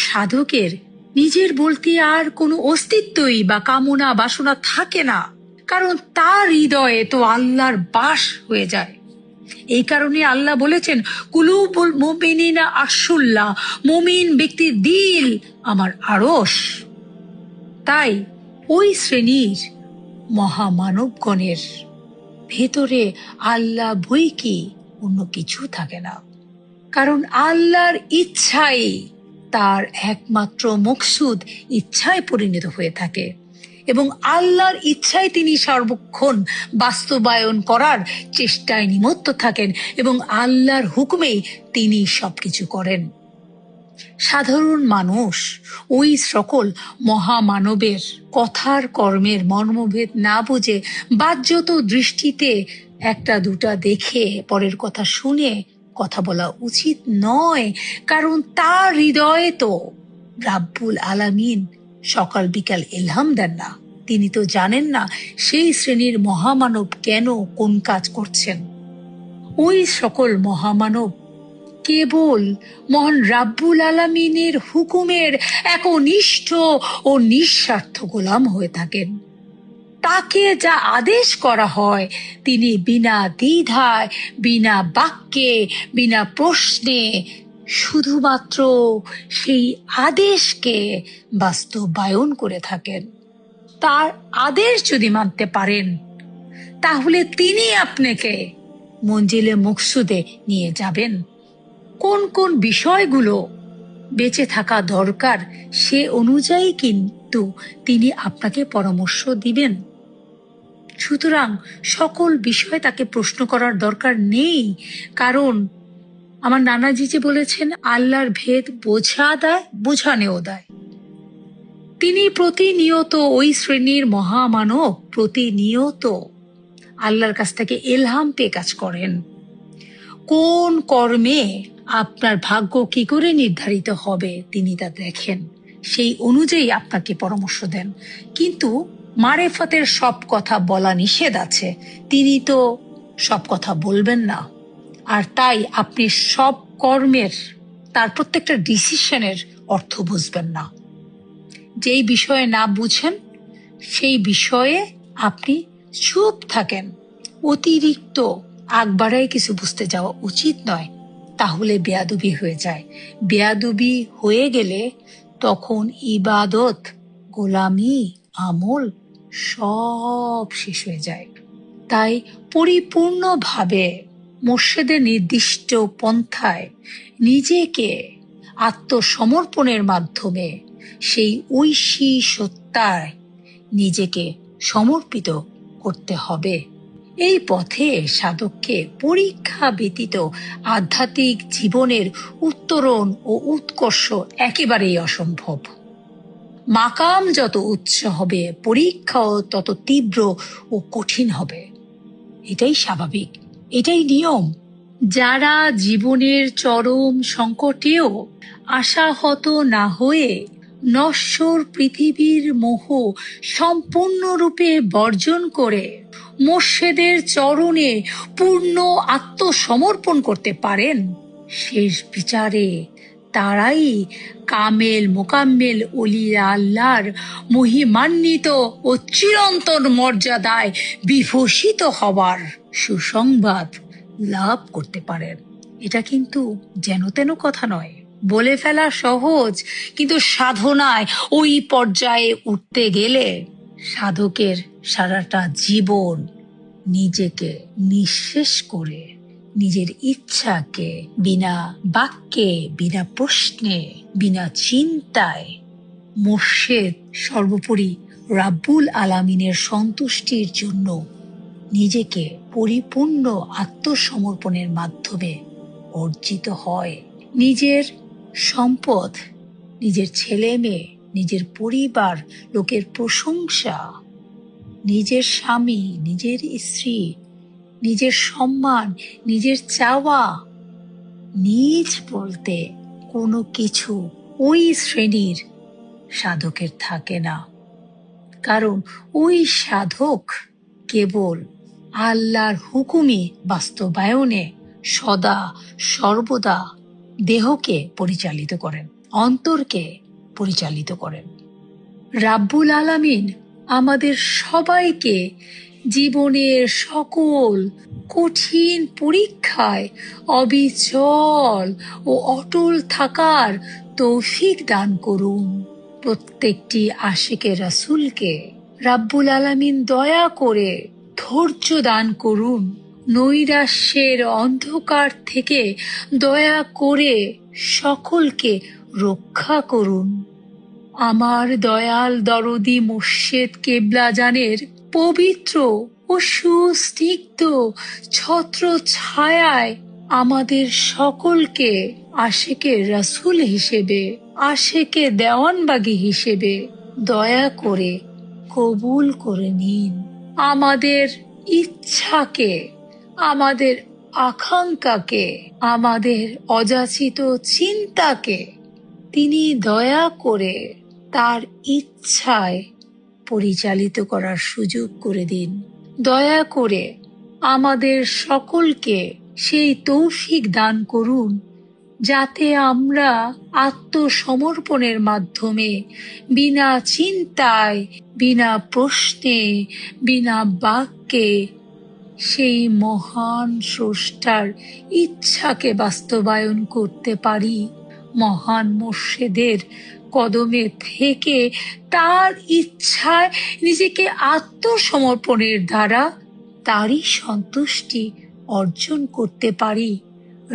সাধকের নিজের বলতে আর কোনো অস্তিত্বই বা কামনা বাসনা থাকে না, কারণ তার হৃদয়ে তো আল্লাহর বাস হয়ে যায়। এই কারণে আল্লাহ বলেছেন, কুলুবুল মুমিনিনা আরশুল্লাহ, মুমিন ব্যক্তির দিল আমার আরশ। তাই ওই শ্রেণীর মহামানবগণের ভেতরে আল্লাহ বই কি অন্য কিছু থাকে না, কারণ আল্লাহর ইচ্ছাই তার একমাত্র মকসুদ, ইচ্ছায় পরিণত হয়ে থাকে, এবং আল্লাহর ইচ্ছায় তিনি সর্বক্ষণ বাস্তবায়ন করার চেষ্টায় নিমত্ত থাকেন, এবং আল্লাহর হুকুমেই তিনি সবকিছু করেন। সাধারণ মানুষ ওই সকল মহামানবের কথার কর্মের মর্মভেদ না বুঝে বাহ্যত দৃষ্টিতে একটা দুটা দেখে পরের কথা শুনে কথা বলা উচিত নয়, কারণ তার হৃদয়ে তো রাব্বুল আলামিন সকাল বিকাল ইলহাম দেন না। তিনি তো জানেন না সেই শ্রেণীর মহামানব কেন কোন কাজ করছেন। ওই সকল মহামানব কেবল মহান রাব্বুল আলামিনের হুকুমের একনিষ্ঠ ও নিঃস্বার্থ গোলাম হয়ে থাকেন। তাকে যা আদেশ করা হয় তিনি বিনা দ্বিধায়, বিনা বাক্যে, বিনা প্রশ্নে শুধুমাত্র সেই আদেশকে বাস্তবায়ন করে থাকেন। তার আদেশ যদি মানতে পারেন, তাহলে তিনি আপনাকে মঞ্জিলে মকসুদে নিয়ে যাবেন। কোন কোন বিষয়গুলো বেঁচে থাকা দরকার সে অনুযায়ী কিন্তু তিনি আপনাকে পরামর্শ দিবেন। সুতরাং সকল বিষয়ে তাকে প্রশ্ন করার দরকার নেই, কারণ আমার নানাজি যে বলেছেন, আল্লাহর ভেদ বোঝা দেয়, বোঝানেও দেয়। তিনি প্রতিনিয়ত ওই শ্রেণীর মহামানব প্রতিনিয়ত আল্লাহর কাছ থেকে ইলহাম পেয়ে কাজ করেন। কোন কর্মে আপনার ভাগ্য কি করে নির্ধারিত হবে তিনি তা দেখেন, সেই অনুযায়ী আপনাকে পরামর্শ দেন। কিন্তু মারেফতের সব কথা বলা নিষেধ আছে, তিনি তো সব কথা বলবেন না। আর তাই আপনি সব কর্মের, তার প্রত্যেকটা ডিসিশনের অর্থ বুঝবেন না। যেই বিষয়ে না বুঝেন সেই বিষয়ে আপনি চুপ থাকেন। অতিরিক্ত আগ বাড়ায় কিছু বুঝতে যাওয়া উচিত নয়, তাহলে বেয়াদবি হয়ে যায়। বেয়াদবি হয়ে গেলে তখন ইবাদত, গোলামি, আমল সব শেষ হয়ে যায়। তাই পরিপূর্ণভাবে মোর্শেদের নির্দিষ্ট পন্থায় নিজেকে আত্মসমর্পণের মাধ্যমে সেই ঐশী সত্তায় নিজেকে সমর্পিত করতে হবে। এই পথে সাধককে পরীক্ষা ব্যতীত আধ্যাত্মিক জীবনের উত্তরণ ও উৎকর্ষ একেবারেই অসম্ভব। মাকাম যত উচ্চ হবে, পরীক্ষাও তত তীব্র ও কঠিন হবে। এটাই স্বাভাবিক, এটাই নিয়ম। যারা জীবনের চরম সংকটেও আশাহত না হয়ে নশ্বর পৃথিবীর মোহ সম্পূর্ণরূপে বর্জন করে মোর্শেদের চরণে পূর্ণ আত্মসমর্পণ করতে পারেন, শেষ বিচারে তারাই কামেল মোকাম্মেল ওলিয়া আল্লাহর মহিমান্বিত ও চিরন্তন মর্যাদায় বিভূষিত হওয়ার সুসংবাদ লাভ করতে পারেন। এটা কিন্তু যেন তেন কথা নয়। বলে ফেলা সহজ, কিন্তু সাধনায় ওই পর্যায়ে উঠতে গেলে সাধকের সারাটা জীবন নিজেকে নিঃশেষ করে নিজের ইচ্ছাকে বিনা বাক্যে, বিনা প্রশ্নে, বিনা চিন্তায় মোর্শেদ, সর্বোপরি রাব্বুল আলামিনের সন্তুষ্টির জন্য নিজেকে পরিপূর্ণ আত্মসমর্পণের মাধ্যমে অর্জিত হয়। নিজের সম্পদ, নিজের ছেলে মেয়ে, নিজের পরিবার, লোকের প্রশংসা, নিজের স্বামী, নিজের স্ত্রী, নিজের সম্মান, নিজের চাওয়া, নিজ বলতে কোনো কিছু ওই শ্রেণীর সাধকের থাকে না। কারণ ওই সাধক কেবল আল্লাহর হুকুমই বাস্তবায়নে সদা সর্বদা দেহকে পরিচালিত করেন। অন্তরকে পরিচালিত করেন। রাব্বুল আলামিন আমাদের সবাইকে জীবনের সকল কঠিন পরীক্ষায় অবিচল ও অটল থাকার তৌফিক দান করুন। প্রত্যেকটি আশিকে রাসূলকে রাব্বুল আলামিন দয়া করে ধৈর্য দান করুন। নৈরাশ্যের অন্ধকার থেকে দয়া করে সকলকে রক্ষা করুন। আমার দয়াল দরদি মুর্শেদ কেবলাজানের পবিত্র ও সুস্নিগ্ধ ছত্র ছায়ায় আমাদের সকলকে আশিকে রাসূল হিসেবে, আশিকে দেওয়ানবাগী হিসেবে দয়া করে কবুল করে নিন। আমাদের ইচ্ছাকে, আমাদের আকাঙ্ক্ষাকে, আমাদের অযাচিত চিন্তাকে তিনি দয়া করে তার ইচ্ছায় পরিচালিত করার সুযোগ করে দিন। দয়া করে আমাদের সকলকে সেই তৌফিক দান করুন, যাতে আমরা আত্মসমর্পণের মাধ্যমে বিনা চিন্তায়, বিনা প্রশ্নে, বিনা বাক্যে সেই মহান স্রষ্টার ইচ্ছাকে বাস্তবায়ন করতে পারি। মহান মুর্শিদের কদমে থেকে তার ইচ্ছায় নিজেকে আত্মসমর্পণের দ্বারা তারই সন্তুষ্টি অর্জন করতে পারি।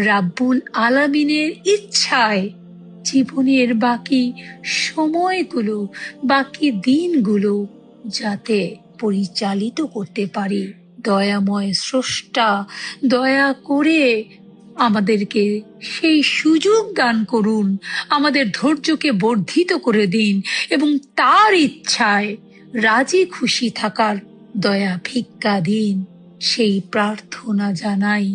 রাব্বুল আলামিনের ইচ্ছায় জীবনের বাকি সময়গুলো, বাকি দিনগুলো যাতে পরিচালিত করতে পারি। দয়াময় স্রষ্টা দয়া করে আমাদেরকে সেই সুযোগ দান করুন, আমাদের ধৈর্যকে বর্ধিত করে দিন এবং তার ইচ্ছায় রাজি খুশি থাকার দয়া ভিক্ষা দিন। সেই প্রার্থনা জানাই।